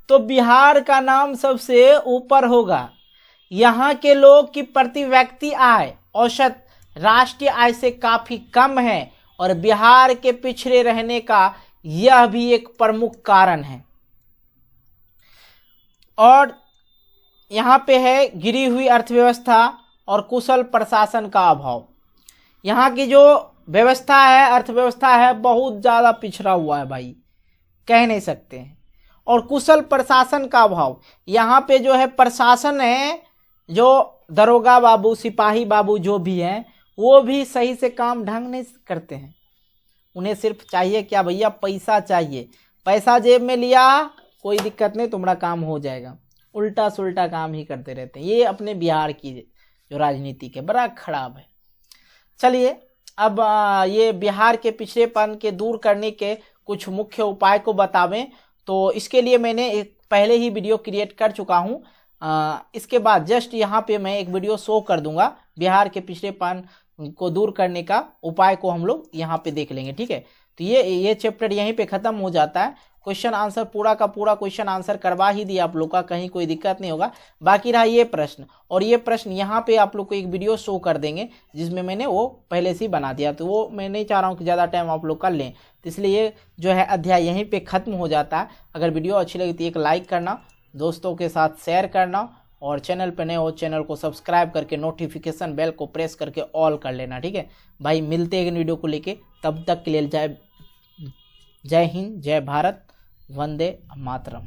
तो बिहार का नाम सबसे ऊपर होगा। यहाँ के लोग की प्रति व्यक्ति आय औसत राष्ट्रीय आय से काफी कम है और बिहार के पिछड़े रहने का यह भी एक प्रमुख कारण है। और यहाँ पे है गिरी हुई अर्थव्यवस्था और कुशल प्रशासन का अभाव। यहाँ की जो व्यवस्था है, अर्थव्यवस्था है, बहुत ज़्यादा पिछड़ा हुआ है भाई, कह नहीं सकते हैं। और कुशल प्रशासन का अभाव, यहाँ पे जो है प्रशासन है, जो दरोगा बाबू, सिपाही बाबू जो भी हैं, वो भी सही से काम ढंग नहीं करते हैं। उन्हें सिर्फ चाहिए क्या भैया, पैसा चाहिए, पैसा जेब में लिया, कोई दिक्कत नहीं, तुम्हारा काम हो जाएगा। उल्टा सुल्टा काम ही करते रहते हैं। ये अपने बिहार की जो राजनीति है बड़ा खराब है। चलिए अब ये बिहार के पिछड़ेपन के दूर करने के कुछ मुख्य उपाय को बतावें, तो इसके लिए मैंने एक पहले ही वीडियो क्रिएट कर चुका हूँ। इसके बाद जस्ट यहाँ पे मैं एक वीडियो शो कर दूंगा, बिहार के पिछड़ेपन को दूर करने का उपाय को हम लोग यहाँ पे देख लेंगे, ठीक है। तो ये चैप्टर यहीं पे खत्म हो जाता है। क्वेश्चन आंसर पूरा का पूरा क्वेश्चन आंसर करवा ही दिया आप लोग का, कहीं कोई दिक्कत नहीं होगा। बाकी रहा ये प्रश्न, और ये प्रश्न यहाँ पे आप लोग को एक वीडियो शो कर देंगे जिसमें मैंने वो पहले से ही बना दिया, तो वो मैं नहीं चाह रहा हूँ कि ज़्यादा टाइम आप लोग कर लें, तो इसलिए ये जो है अध्याय यहीं पे खत्म हो जाता है। अगर वीडियो अच्छी लगी तो एक लाइक करना, दोस्तों के साथ शेयर करना, और चैनल पे नए हो चैनल को सब्सक्राइब करके नोटिफिकेशन बेल को प्रेस करके ऑल कर लेना, ठीक है भाई। मिलते हैं वीडियो को लेके, तब तक के लिए जय हिंद, जय भारत, वंदे मातरम।